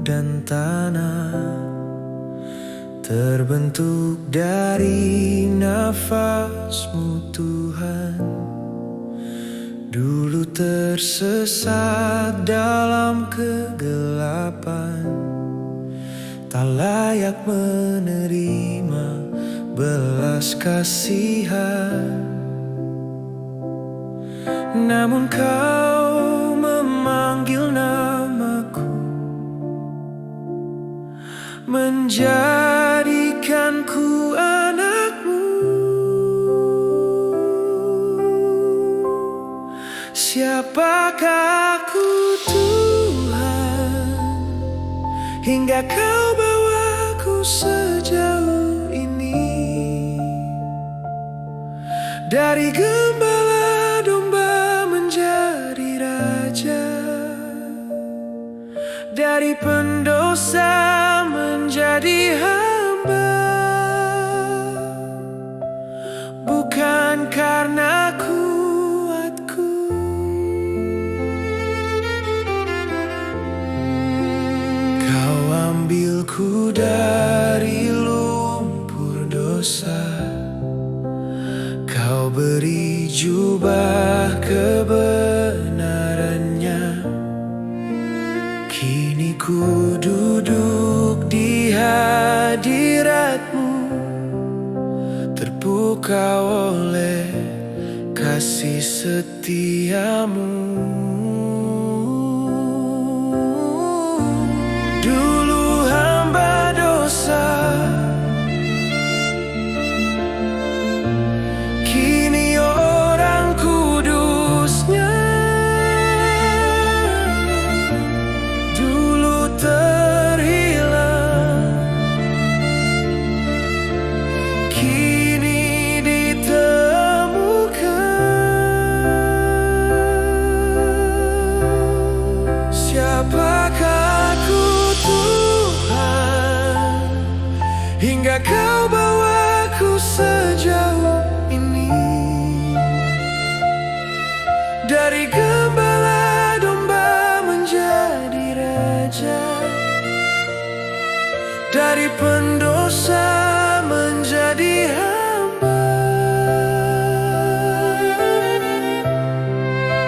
dan tanah, terbentuk dari nafasmu Tuhan. Dulu tersesat dalam kegelapan, tak layak menerima belas kasihan. Namun kau memanggil namaku, menjadikanku anakmu. Siapakah aku Tuhan, hingga kau bawaku sejauh ini? Dari gembala domba menjadi raja, dari pendosa menjadi hamba. Bukan karena kuatku, kau ambilku dari lumpur dosa. Kau beri jubah kebenarannya. Kini ku duduk di hadiratmu, terpukau oleh kasih setiamu. Dulu hamba dosa, kini orang kudusnya. Dulu terhilang, kini ditemukan. Siapakah aku Tuhan, hingga kau bawaku sejauh ini? Dari gembala domba menjadi raja, dari pendosa menjadi hamba.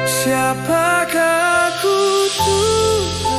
Siapakah aku Tuhan?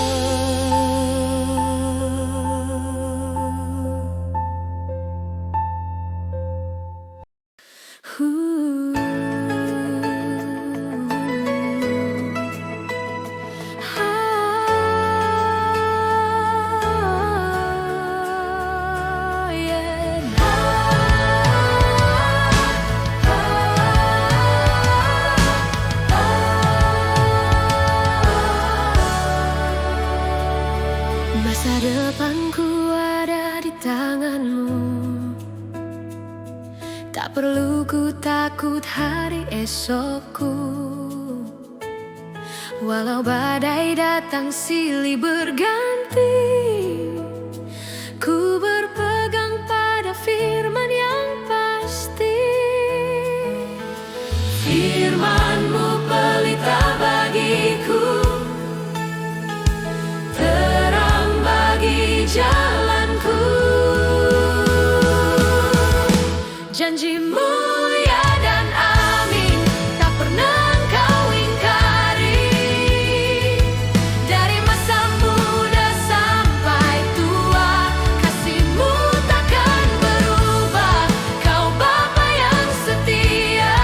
Masa depanku ada di tanganmu, tak perlu ku takut hari esokku. Walau badai datang silih berganti, ku berpegang pada firman yang pasti. Firman-Mu pelita bagiku, terang bagi jalanku. Janji-Mu ya dan amin, tak pernah Engkau ingkari. Dari masa muda sampai tua, kasih-Mu takkan berubah. Kau Bapa yang setia,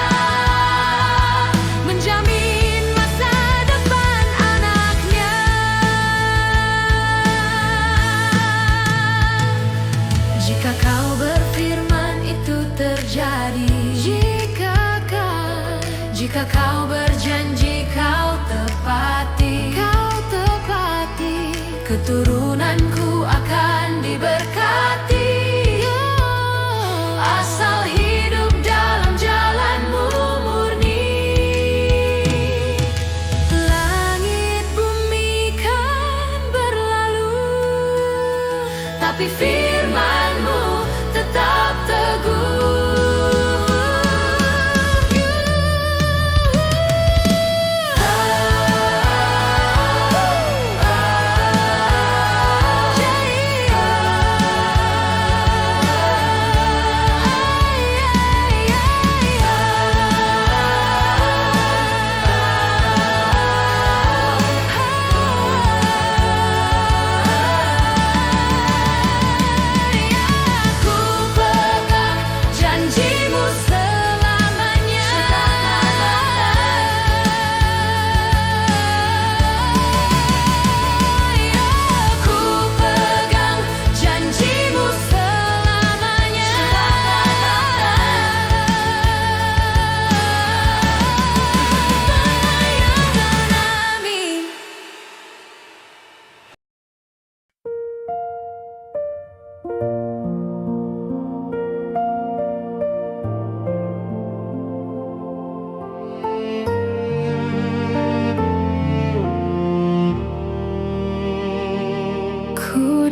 menjamin masa depan anaknya. Jika Kau berfirman itu terjadi, jika Kau berjanji Kau tepati, keturunanku akan diberkati. Asal hidup dalam jalan-Mu murni. Langit bumi kan berlalu, tapi firman-Mu tetap teguh.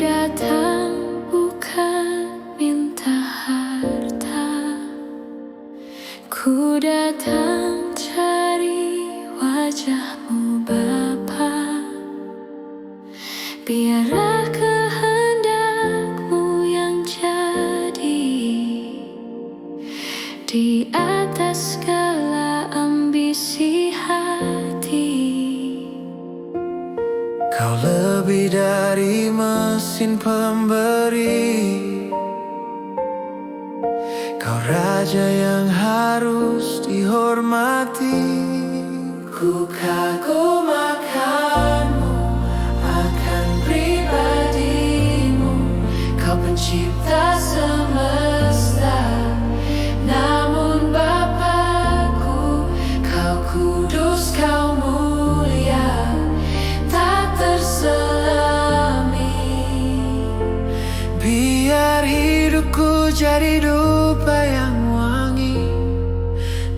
datang bukan minta harta, ku datang cari wajahmu Bapa. Biarlah kehendakmu yang jadi di atas segala ambisi hati. Kau lebih dari mesin pemberi, Kau Raja yang harus dihormati. Ku kagum akanmu, akan pribadimu. Kau pencipta semesta, namun Bapakku, Kau kudus, Kau mulia, tak terselami. Biar hidupku jadi dupa yang wangi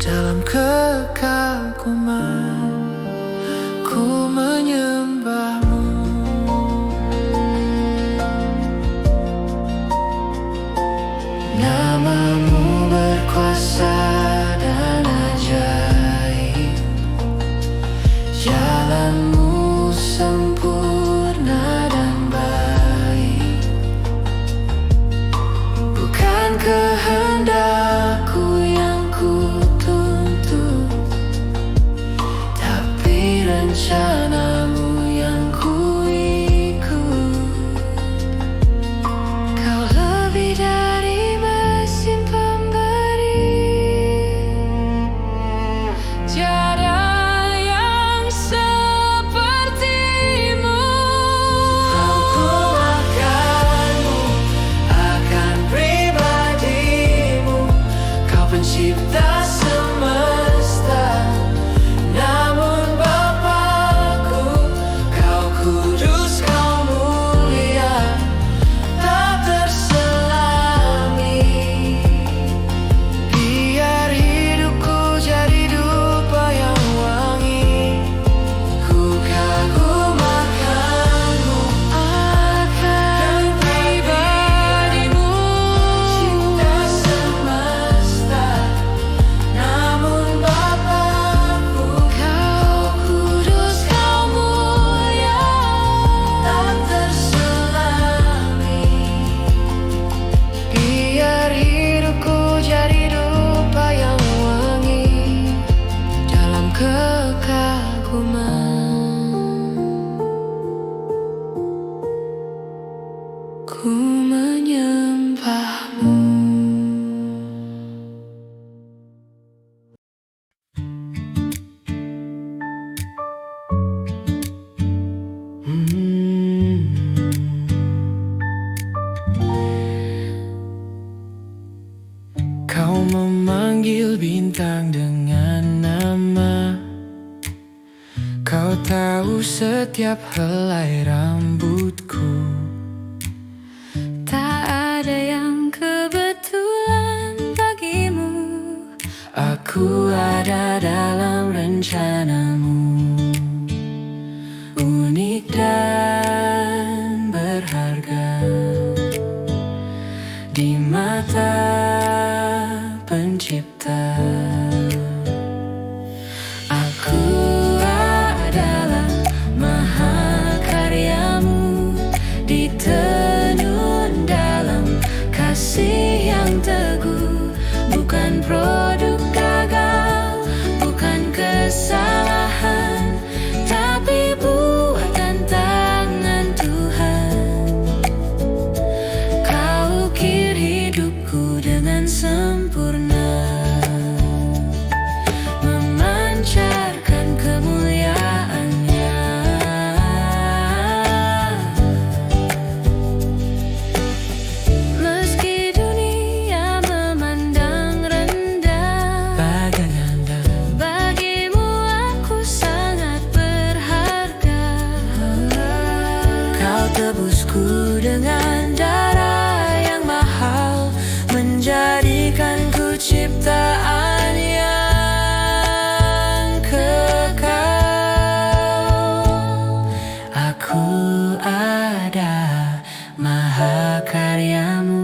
dalam kekaguman, ku menyembahmu. Namamu berkuasa dan ajaib, jalanmu sempurna dan baik. Bukan kehendakku yang kutuntut, tapi rencanamu yang kuikut. Kau lebih dari mesin pemberi, tiada yang sepertimu. Kau akanmu, akan pribadimu. Kau pencipta semesta, namun Bapakku, Kau kudus, Kau mulia, tak terselami. Biar hidupku jadi dupa yang wangi, ku kagum akanmu, akan pribadimu. Cipta semesta, namun Bapakku, Kau kudus, Kau mulia, tak terselami. Biar hidupku jadi dupa yang wangi dalam kekaguman, ku menyembahmu. Kau memanggil bintang dengan nama, Kau tahu setiap helai rambutku. Tak ada yang kebetulan bagimu, Aku ada dalam rencanamu, unik dan berharga di mata Pencipta. Aku adalah mahakaryamu, ditenun dalam kasih yang teguh. Bukan produk gagal, bukan kesalahan, tapi buatan tangan Tuhan. Kau ukir hidupku dengan sempurna, memancarkan kemuliaan-Nya. Meski dunia memandang rendah, bagimu aku sangat berharga. Kau tebusku dengan darah yang mahal, menjadikanku ciptaan yang kekal. Aku ada mahakaryamu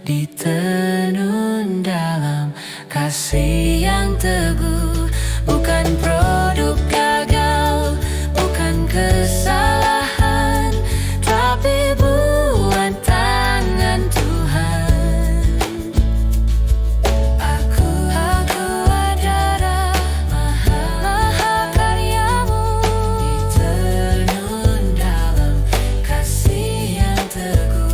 ditenun dalam kasih yang teguh. Bukan produk gagal, bukan kesalahan, tapi buat tangan Tuhan. Aku adalah mahakaryamu ditenun dalam kasih yang teguh.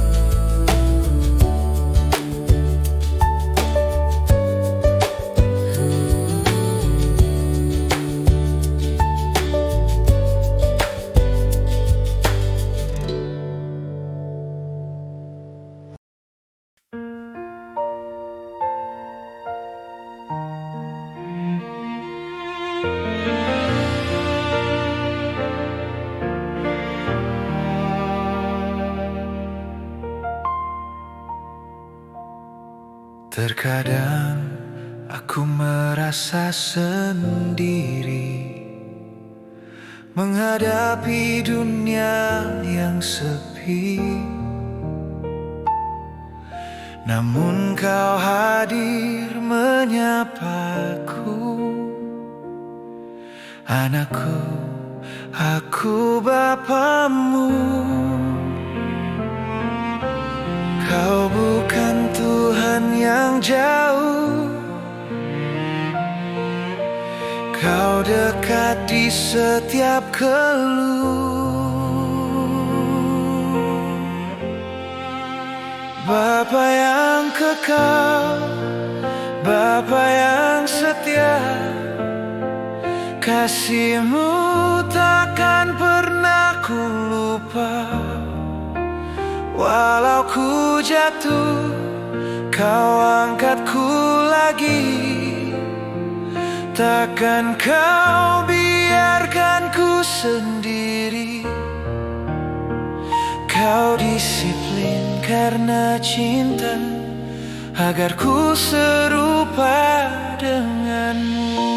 Terkadang aku merasa sendiri menghadapi dunia yang sepi. Namun kau hadir menyapaku, anakku, aku bapamu. Kau bukan Tuhan yang jauh, Kau dekat di setiap keluh. Bapa yang kekal, Bapa yang setia, kasih-Mu takkan pernah ku lupa. Walau ku jatuh, Kau angkatku lagi. Takkan Kau biarkan ku sendiri. Kau disiplin karena cinta, agar ku serupa denganmu.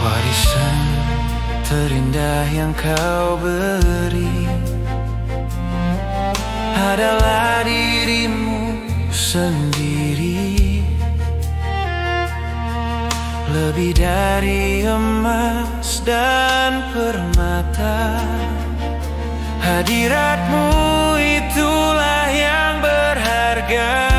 Warisan terindah yang Kau beri adalah diri-Mu sendiri. Lebih dari emas dan permata, hadirat-Mu itulah yang berharga.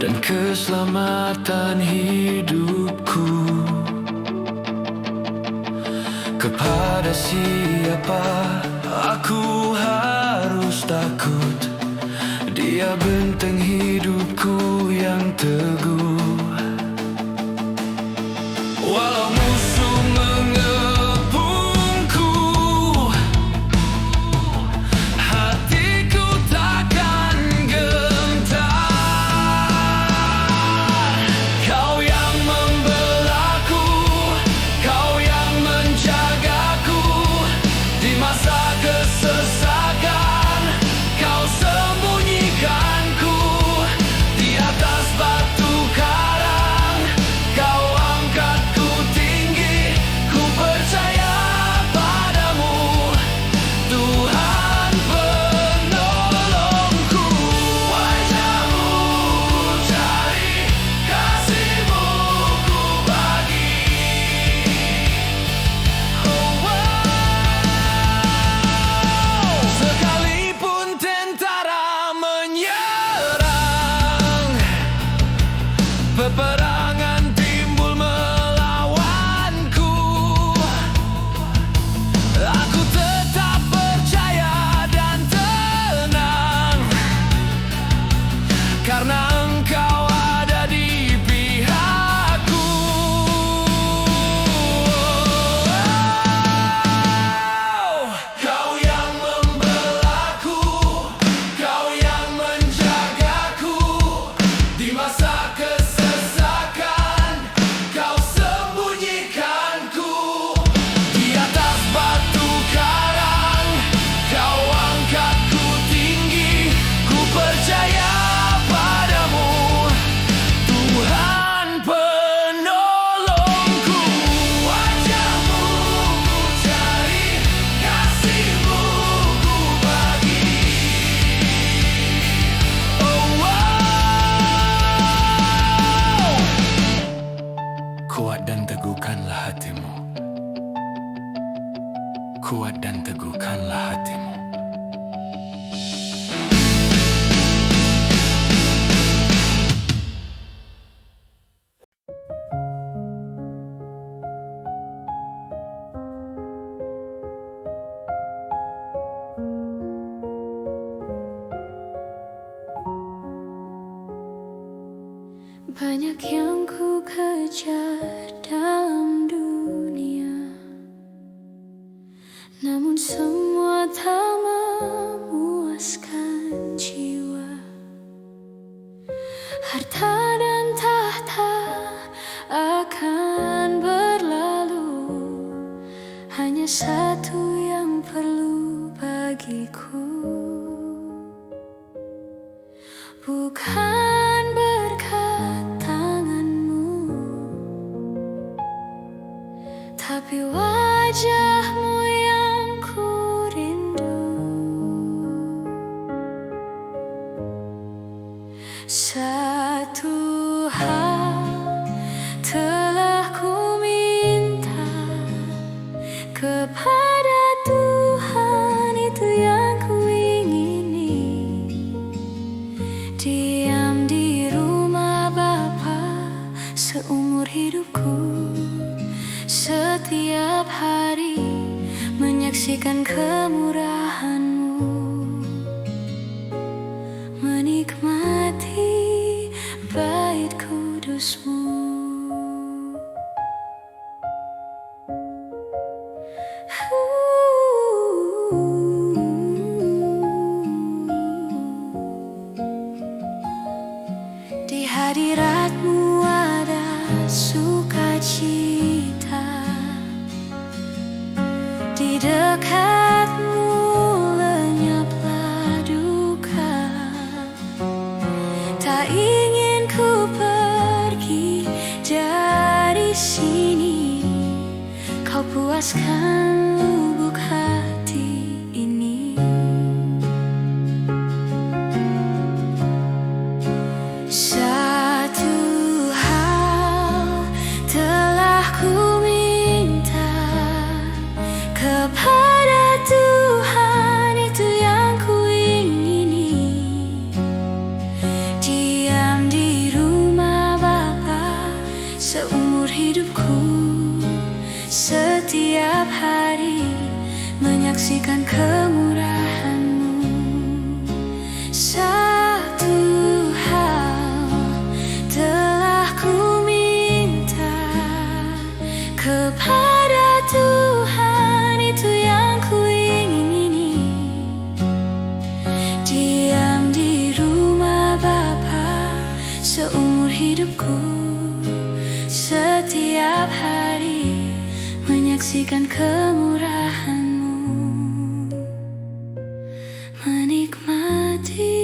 Dan keselamatan hidupku. Kepada siapa aku harus takut? Dia benteng hidupku yang teguh. Walau musuh mengepungku, hatiku takkan peperangan timbul melawanku, aku tetap percaya dan tenang, karena Engkau ada di pihakku. Kau yang membelaku, Kau yang menjagaku di masa kesesakan. Kau sembunyikanku di atas batu karang. Kau angkatku tinggi, ku percaya padamu, Tuhan penolongku. Wajah-Mu ku cari, kasih-Mu ku bagi. Oh, wow. Kuat dan teguhkanlah hatimu, kuat dan teguhkanlah hatimu. Banyak yang ku kejar dalam dunia, namun semua tak memuaskan jiwa. Harta dan tahta akan berlalu, hanya satu yang perlu bagiku, bukan berkat tanganmu, tapi wajah-Mu yang ku rindu. Satu hal telah ku minta kepada Tuhan, itu yang ku ingini, diam di rumah Bapa seumur hidupku, setiap hari menyaksikan kemurahan-Mu, menikmati bait kudus-Mu. Di hadirat-Mu ada sukacita, di dekat-Mu lenyaplah duka. Tak ingin ku pergi dari sini, Kau puaskan lubuk hati ini. Satu hal telah ku minta kepada Tuhan, itu yang ku ingini, diam di rumah Bapa seumur hidupku, setiap hari menyaksikan kemurahan-Mu. Satu hal telah ku minta kepada Tuhan, itu yang ku ingini, diam di rumah Bapa seumur hidupku, setiap hari menyaksikan kemurahan-Mu, menikmati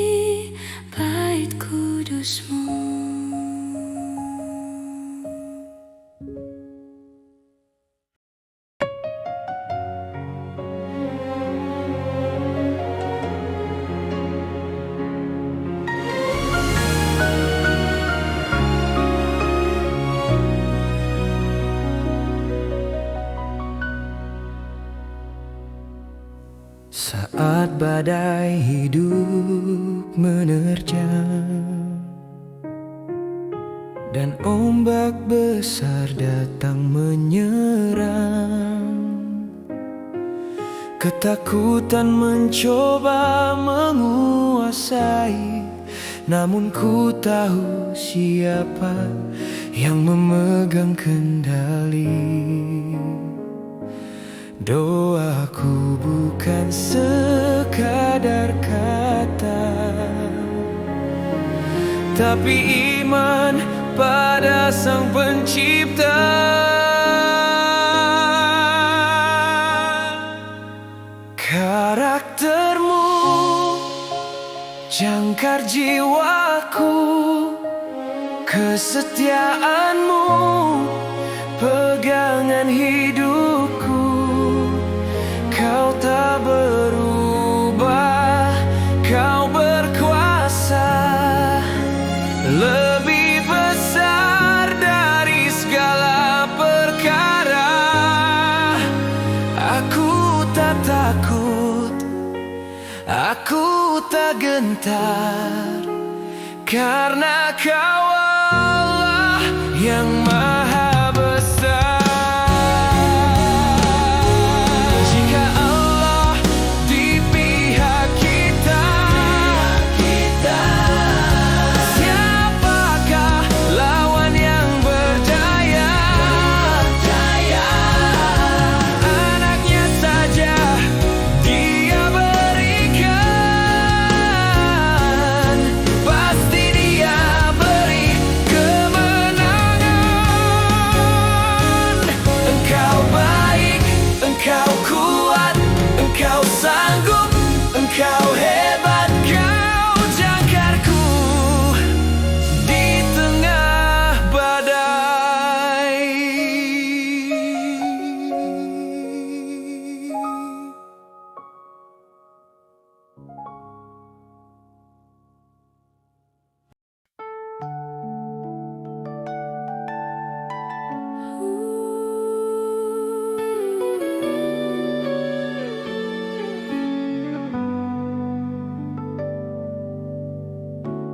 bait kudus-Mu. Saat badai hidup menerjang dan ombak besar datang menyerang. Ketakutan mencoba menguasai, namun ku tahu siapa yang memegang kendali. Doaku bukan sekadar kata, tapi iman pada Sang Pencipta. Karaktermu jangkar jiwaku, kesetiaanmu pegangan hidupku. Kau tak berubah, kau berkuasa, lebih besar dari segala perkara. Aku tak takut, aku tak gentar, karena Kau Allah yang Maha Besar. Jika Allah di pihak kita, siapakah lawan yang berdaya? Anaknya saja Dia berikan, pasti Dia beri kemenangan. Engkau baik, Engkau kuat, Engkau sanggup, Engkau hebat, Kau jangkarku di tengah badai.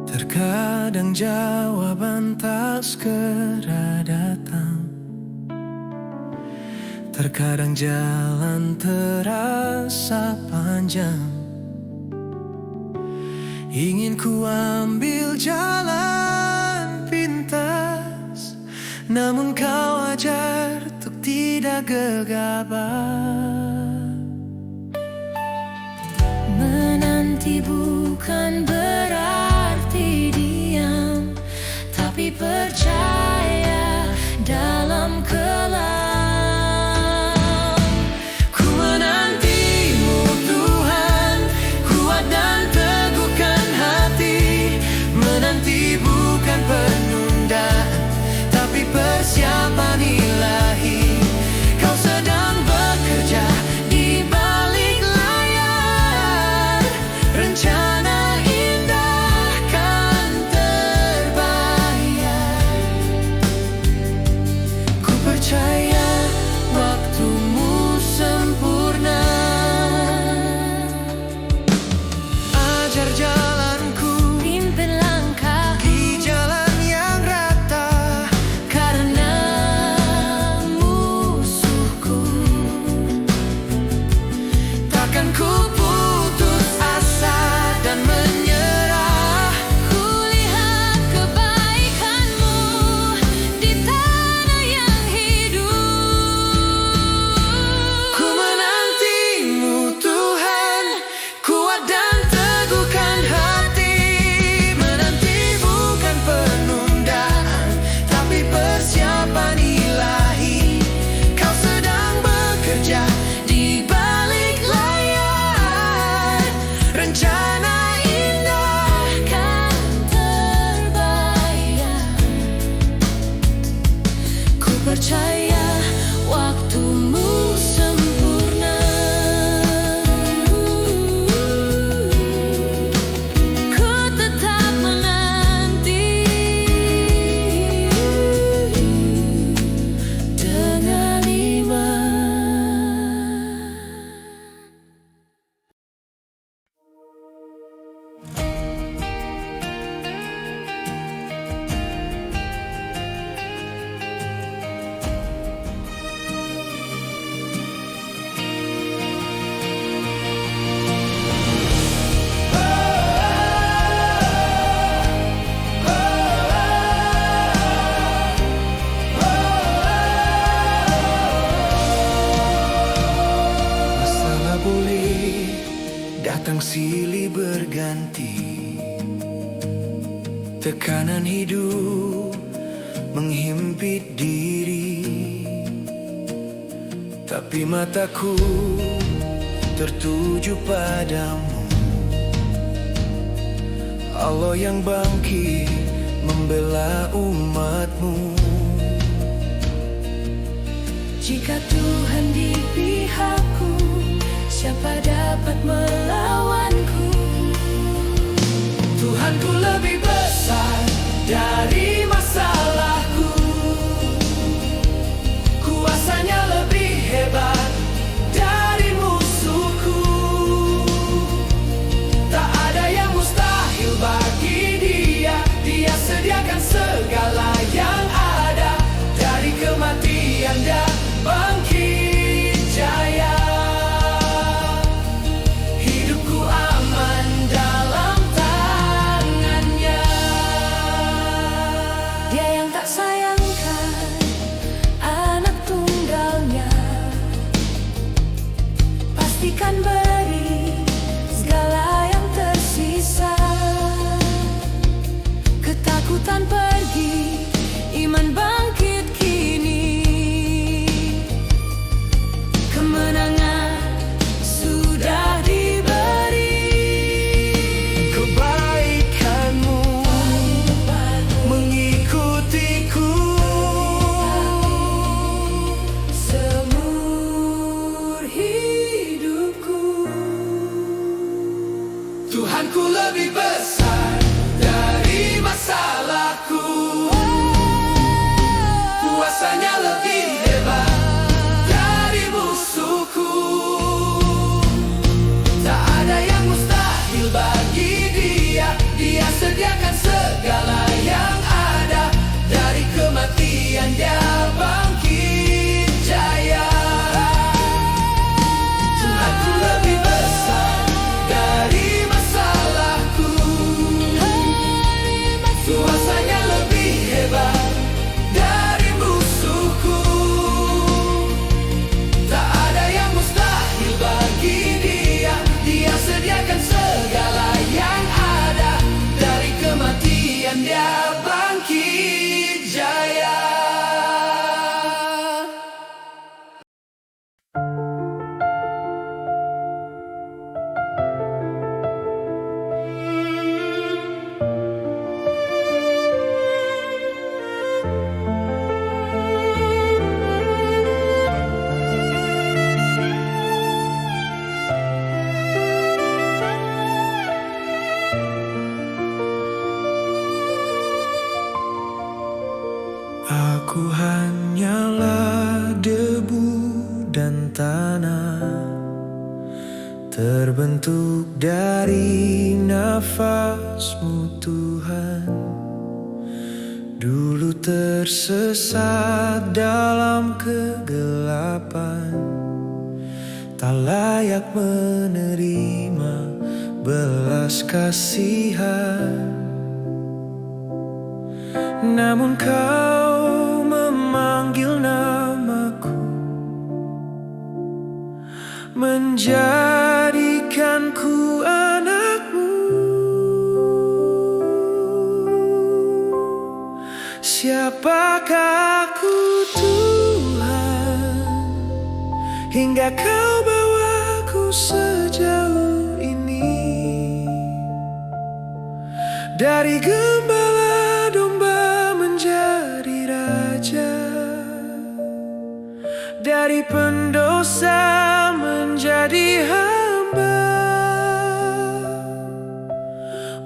Terkadang jawaban tak segera datang, terkadang jalan terasa panjang. Ingin ku ambil jalan pintas, namun Kau ajar untuk tidak gegabah. Menanti bukan berarti diam, tapi percaya dalam kelam. Ku menanti-Mu Tuhan, kuat dan teguhkan hati. Menanti bukan penundaan, tapi persiapan ilahi. Kau sedang bekerja Tekanan hidup menghimpit diri, tapi mataku tertuju padamu, Allah yang bangkit membela umatmu. Jika Tuhan di pihakku, siapa dapat melawanku? Tuhanku lebih besar dari masalahku, kuasanya lebih hebat dari musuhku. Tak ada yang mustahil bagi Dia, Dia sediakan segala yang ada. Dari kematian Dia bangkit jaya. Hidupku aman dalam tangannya. Dia yang tak sayangkan anak tunggalnya, pastikan beri segala yang tersisa. Ketakutan pergi, iman bangkit kini. Kemenangan sudah diberi. Kebaikanmu mengikutiku, Seumur hidupku. Tuhanku lebih besar dari masalahku, kuasanya lebih hebat dari musuhku. Tak ada yang mustahil bagi Dia, Dia sediakan segala yang ada. Dari kematian Dia bangkit jaya. Tuhanku lebih besar dari masalahku, kuasanya lebih hebat dari musuhku. Tak ada yang mustahil bagi Dia, Dia sediakan segala yang ada. Dari kematian Dia bangkit jaya. Aku hanyalah debu dan tanah, terbentuk dari nafas-Mu Tuhan. Dulu tersesat dalam kegelapan, tak layak menerima belas kasihan. Namun Kau memanggil namaku, menjadikanku anak-Mu. Siapakah aku Tuhan, hingga Kau bawaku sejauh ini? Dari gembala domba menjadi raja, dari pendosa menjadi hamba.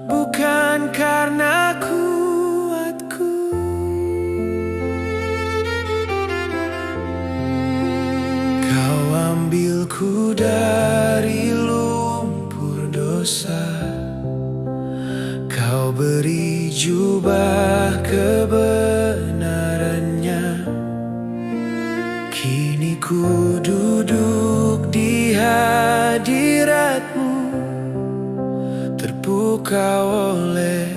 Bukan karena kuatku, Kau ambilku dari lumpur dosa. Kau beri jubah kebenarannya. Kini ku duduk di hadirat-Mu, terpukau oleh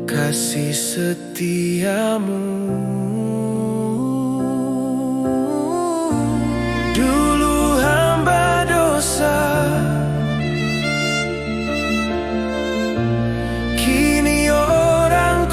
kasih setia-Mu. Dulu hamba dosa, kini orang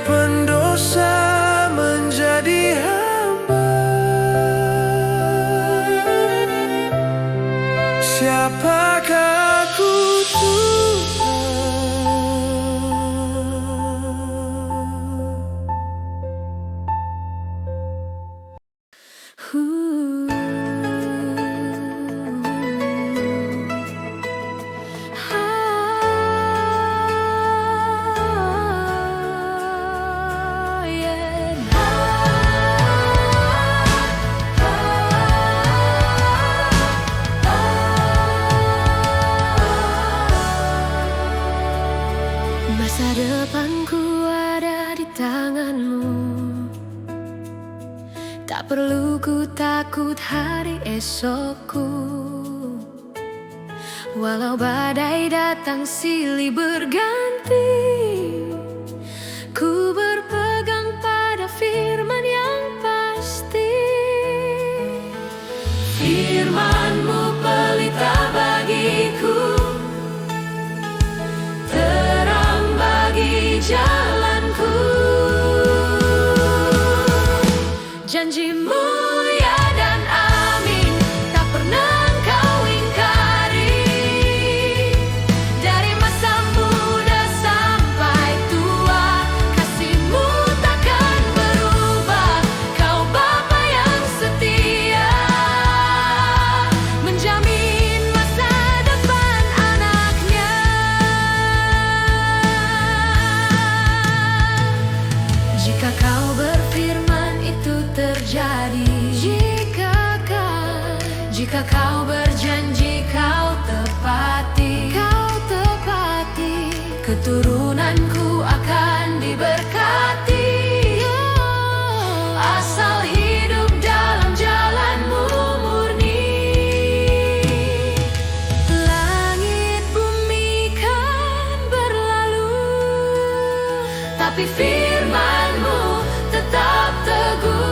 pendosa menjadi hamba. Siapakah aku Masa depanku ada di tanganmu. Tak perlu ku takut hari esokku. Walau badai datang silih berganti, ku berpegang pada firman yang pasti. Firman-Mu pelita bagiku, terang bagi jalanku. Janji-Mu ya dan amin, tak pernah Engkau ingkari. Dari masa muda sampai tua, kasih-Mu takkan berubah. Kau Bapa yang setia, menjamin masa depan anaknya. Jika Kau berfirman itu terjadi, jika Kau berjanji Kau tepati, keturunanku akan diberkati. Asal hidup dalam jalan-Mu murni. Langit bumi kan berlalu, tapi firman-Mu tetap teguh.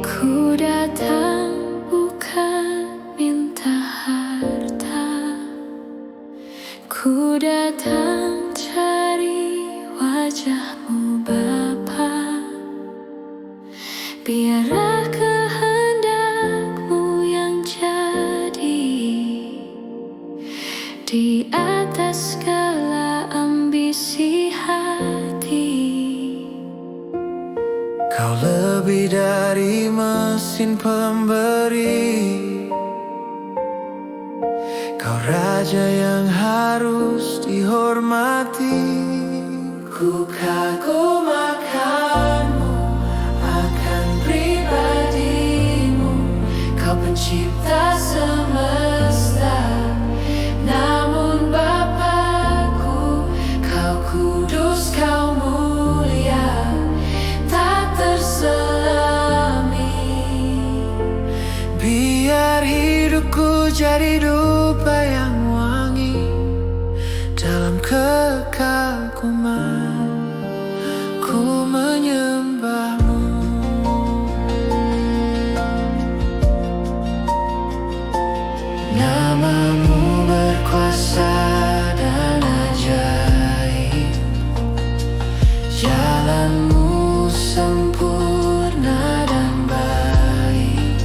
Ku datang bukan minta harta, ku datang cari wajah-Mu Bapa. Biarlah kehendak-Mu yang jadi di atas segala ambisi hati. Kau lebih dari mesin pemberi, Kau Raja yang harus dihormati. Ku kagum akan-Mu, akan pribadi-Mu. Kau pencipta semesta, namun Bapakku, Kau kudus, Kau mulia, tak terselami. Biar hidupku jadi dupa yang wangi dalam kekaguman, ku menyembah-Mu. Nama-Mu berkuasa dan ajaib, jalan-Mu sempurna dan baik.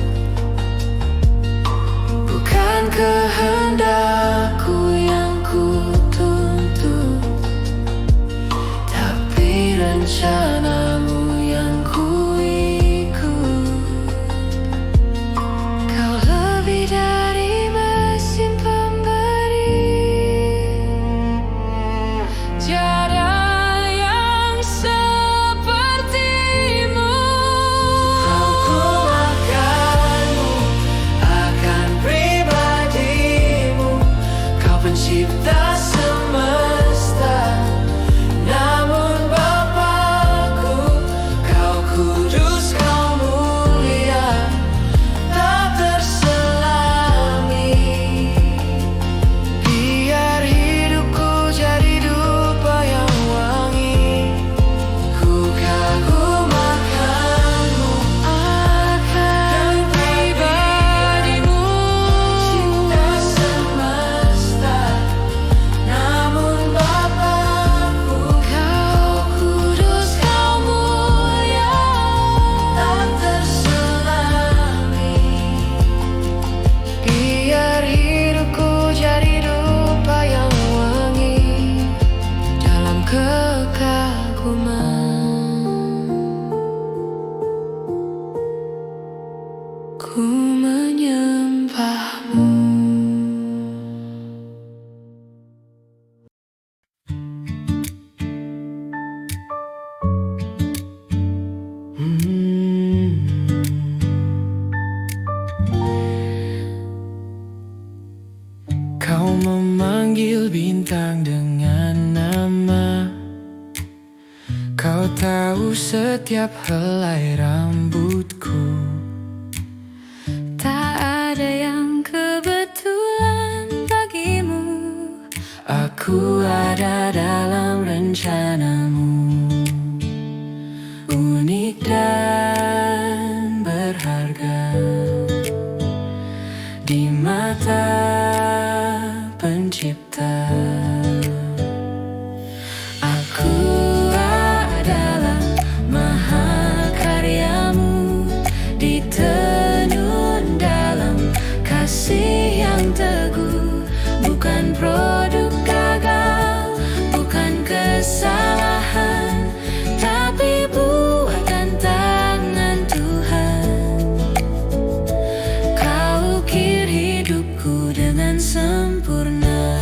panggil bintang dengan nama. Kau tahu setiap helai rambutku. Tak ada yang kebetulan bagimu. Aku ada dalam rencanamu. Unik dan berharga di mata Pencipta. Aku adalah mahakaryamu, ditenun dalam kasih yang teguh. Bukan produk gagal, bukan kesalahan, tapi buatan tangan Tuhan. Kau ukir hidupku dengan sempurna,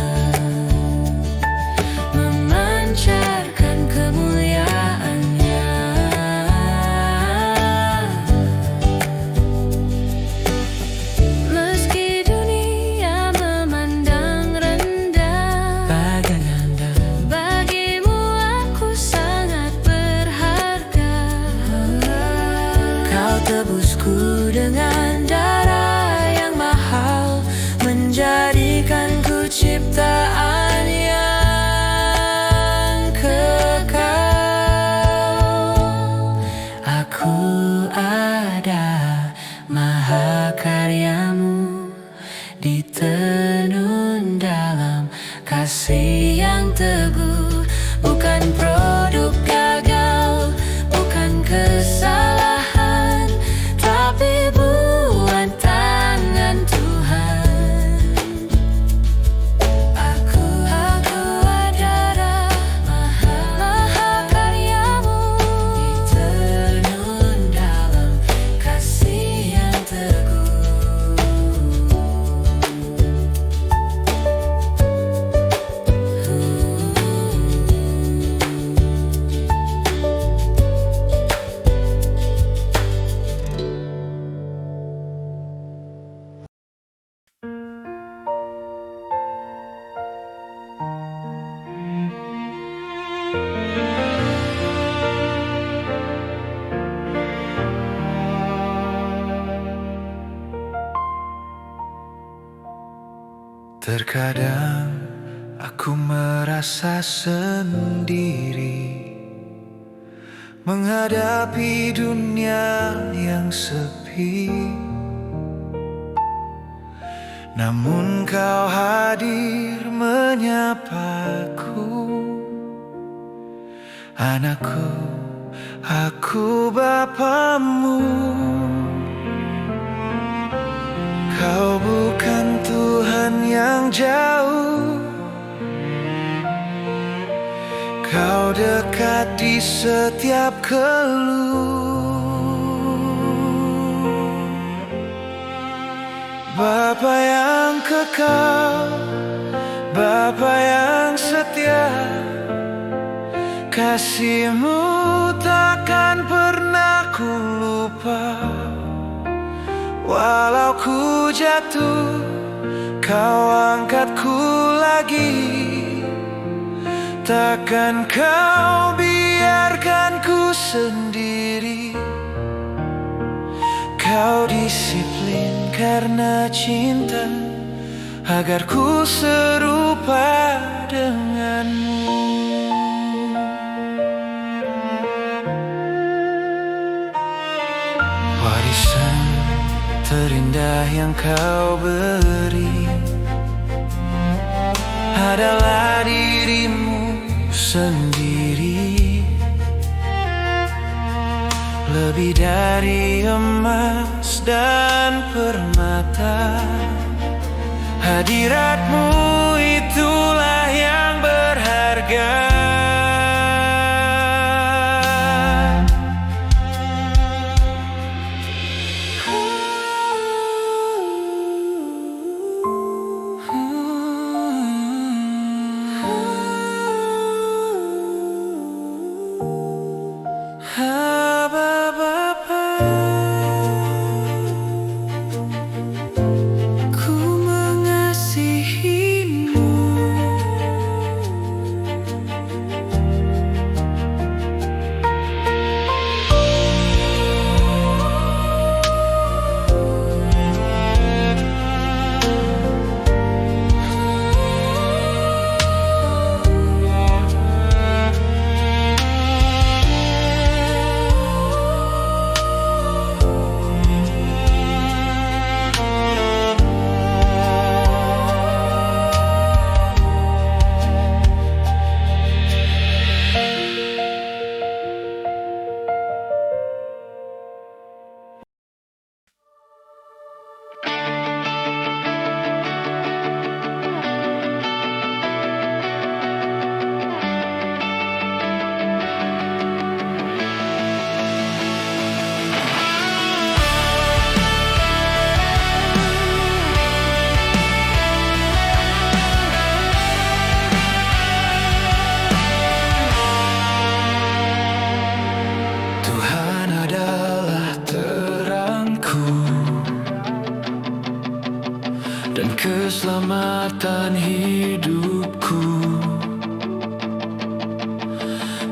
memancarkan kemuliaannya. Meski dunia memandang rendah, bagimu aku sangat berharga. Kau tebusku dengan darah yang mahal, menjadikanku ciptaan yang kekal. Aku ada mahakaryamu, ditenun dalam kasih yang teguh. Bukan produk gagal, bukan kesalahan, tapi buat tangan Tuhan. Aku adalah mahakaryamu, ditenun dalam kasih yang teguh. Terkadang aku merasa sendiri menghadapi dunia yang sepi. Namun kau hadir menyapaku. Anakku, aku bapamu. Kau bukan Tuhan yang jauh, Kau dekat di setiap keluh. Bapa yang kekal, Bapa yang setia, kasih-Mu takkan pernah ku lupa. Walau ku jatuh, Kau angkatku lagi. Takkan Kau biarkan ku sendiri. Kau disiplin karena cinta, agar ku serupa denganmu. Warisan terindah yang Kau beri adalah diri-Mu sendiri. Lebih dari emas dan permata, hadirat-Mu itulah yang berharga. Ku mengasihi-Mu. kekuatan hidupku.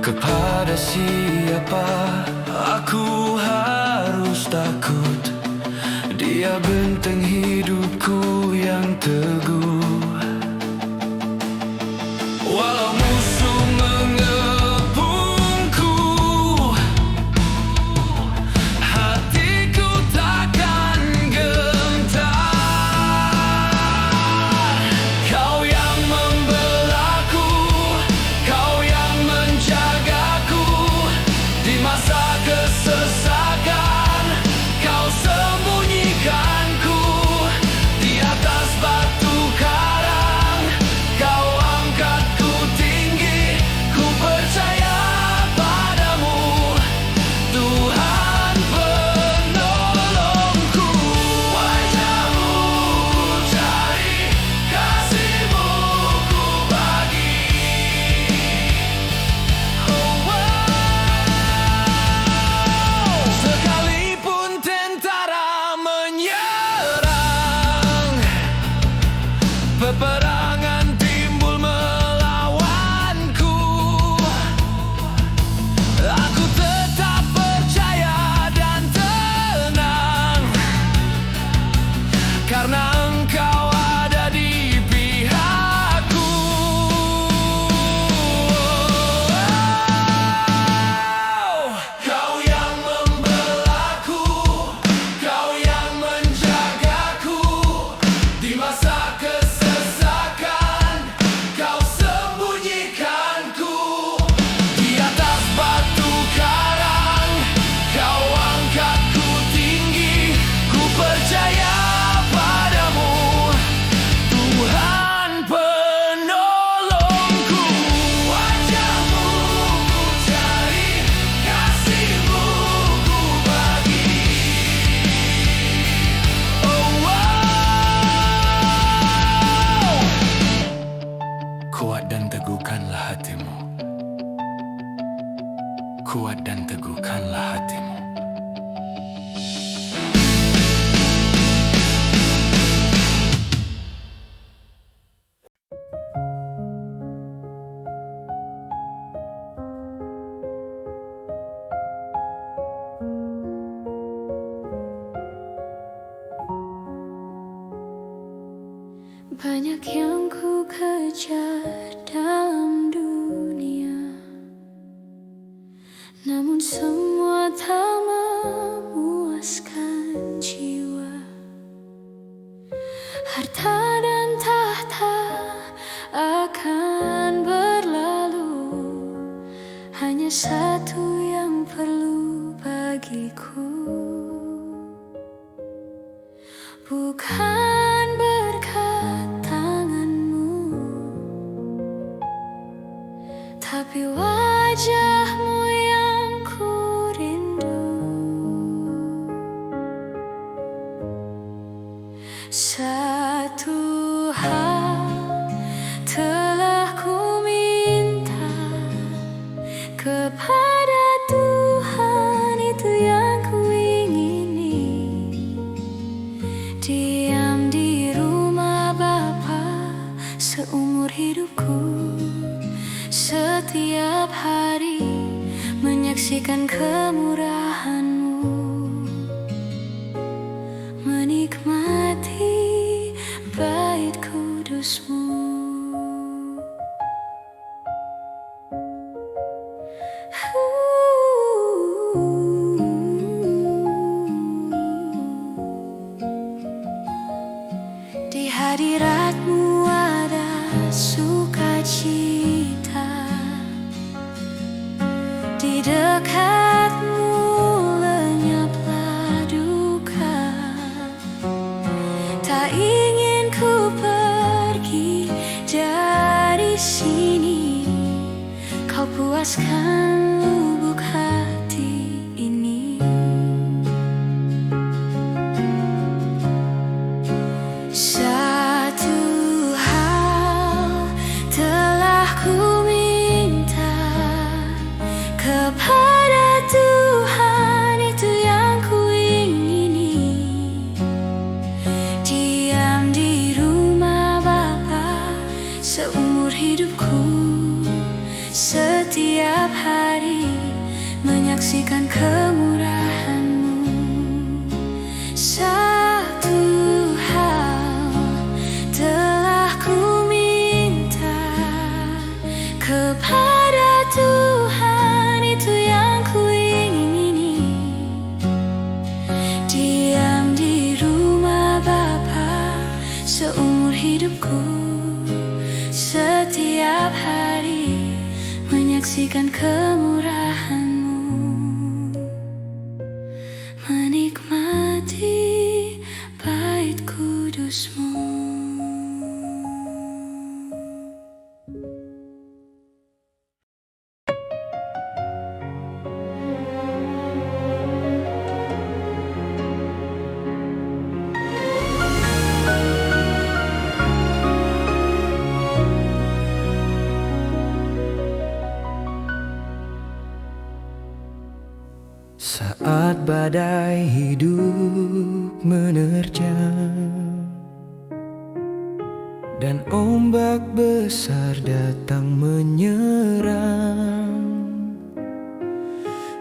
Kepada siapa aku harus takut? Dia benteng hidupku yang teguh. Walau musuh mengepungku, hatiku takkan gentar. Kau yang membelaku, kau yang menjagaku di masa kesesakan. Kau sembunyikanku di atas batu karang. Kau angkatku tinggi, ku percaya padamu, Tuhan penolongku. Wajah-Mu ku cari, kasih-Mu ku bagi. Sekalipun tentara menyerang, peperangan timbul melawanku, aku tetap percaya dan tenang, karena Engkau ada di pihakku. Kau yang membelaku, kau yang menjagaku di masa kesesakan. Kau sembunyikanku di atas batu karang. Kau angkatku tinggi, ku percaya padamu, Tuhan penolongku. Wajah-Mu ku cari, kasih-Mu ku bagi. Kuat dan teguhkanlah hatimu. Kuat dan teguhkanlah hatimu. Banyak yang ku kejar dalam dunia, namun semua tak memuaskan jiwa. Harta dan tahta akan berlalu, hanya satu yang perlu bagiku, bukan berkat tanganmu, tapi wajah-Mu yang ku rindu. Satu hal telah ku minta kepada Tuhan, itu yang ku ingini, diam di rumah Bapa seumur hidupku, setiap hari menyaksikan kemurahan-Mu, menikmati bait kudus-Mu. Di hadirat-Mu ada sukacita, di dekat-Mu lenyaplah duka. Tak ingin ku pergi dari sini, Kau puaskan lubuk hati ini. Satu hal telah ku minta kepada Tuhan, itu yang ku ingini, diam di rumah Bapa hidupku, setiap hari menyaksikan kemurahan-Mu. Satu hal telah ku minta kepada Tuhan, itu yang ku ingini, diam di rumah Bapa seumur hidupku, setiap hari menyaksikan kemurahan-Mu, menikmati bait kudus-Mu. Saat badai hidup menerjang dan ombak besar datang menyerang,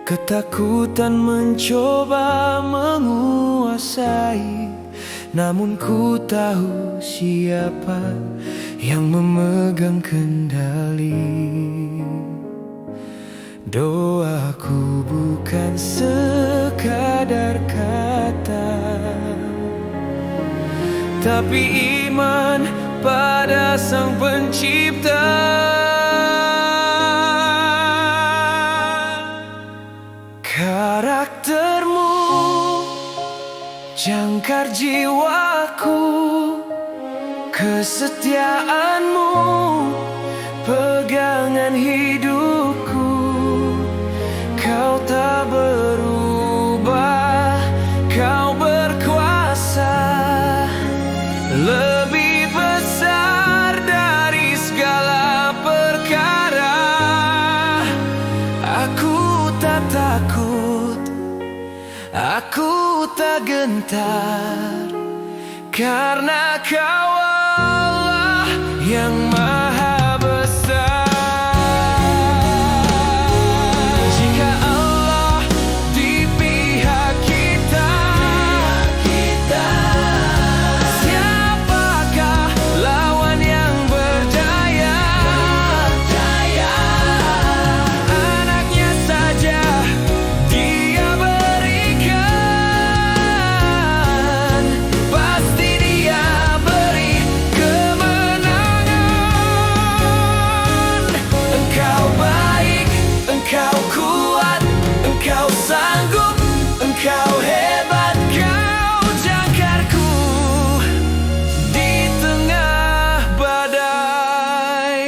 ketakutan mencoba menguasai, namun ku tahu siapa yang memegang kendali. Doaku bukan sekadar kata, tapi iman pada Sang Pencipta. Karakter-Mu jangkar jiwaku, kesetiaan-Mu pegangan hidupku. Kau tak berubah, Kau berkuasa, lebih besar dari segala perkara. Aku tak takut, aku tak gentar, karena Kau Allah yang Maha Besar. Engkau hebat, Kau jangkarku di tengah badai.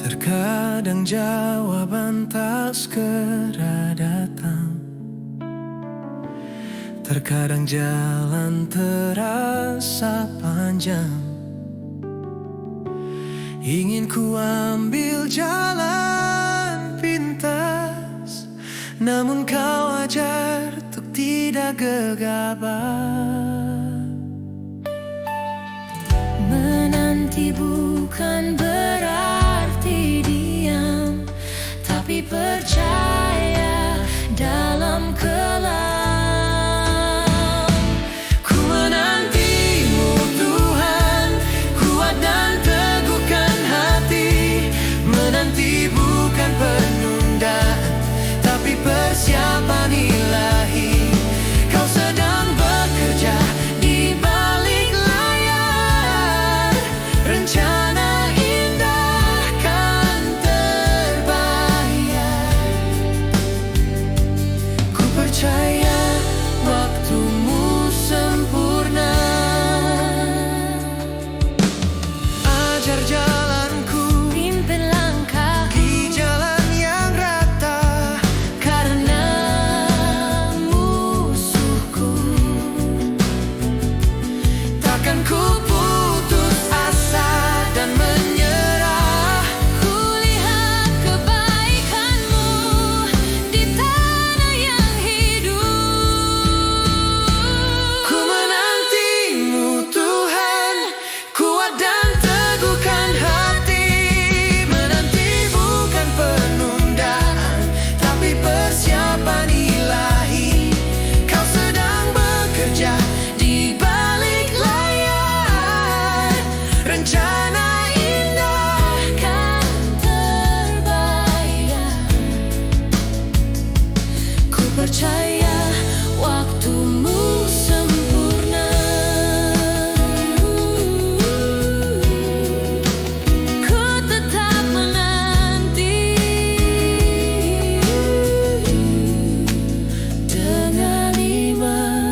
Terkadang jawaban tak segera datang, terkadang jalan terasa panjang. Ingin ku ambil jalan pintas, namun Kau ajar untuk tidak gegabah. Menanti bukan berarti diam, tapi percaya dalam kelam. Ku menanti-Mu Tuhan, kuat dan teguhkan hati. Menanti bukan penundaan, tapi persiapan ilahi. Kau sedang bekerja di balik layar, rencana indah kan terbayar. Ku percaya percaya waktumu sempurna. Ku tetap menanti dengan iman.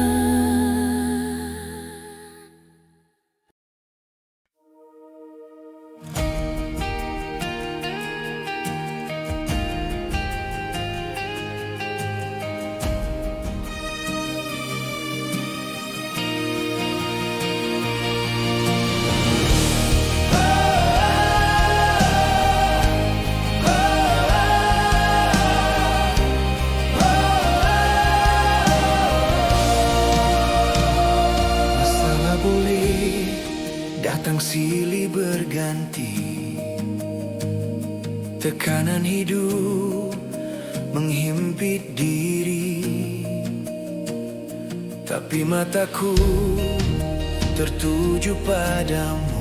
Masalah boleh datang silih berganti, tekanan hidup menghimpit diri, tapi mataku tertuju padamu,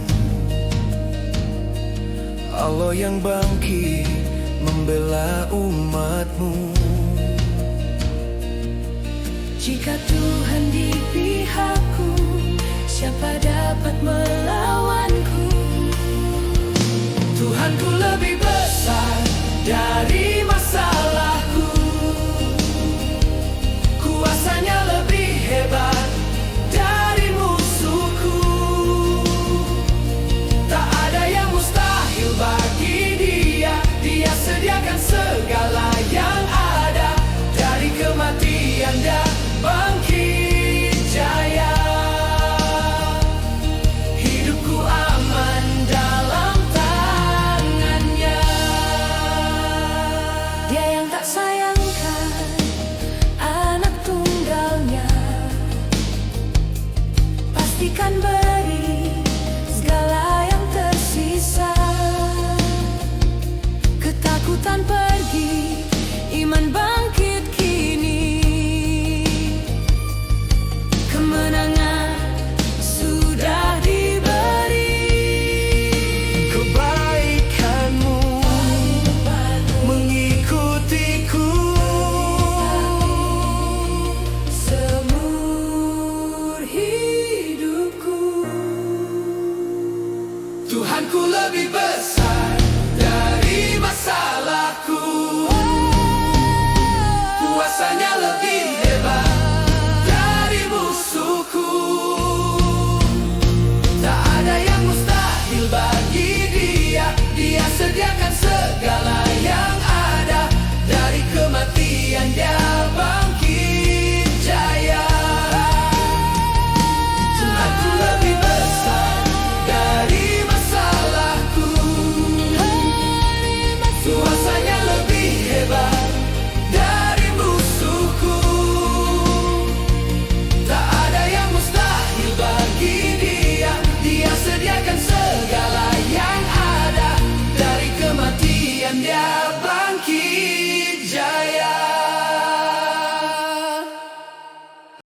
Allah yang bangkit membela umatmu. Jika Tuhan di pihakku, siapa dapat melawan?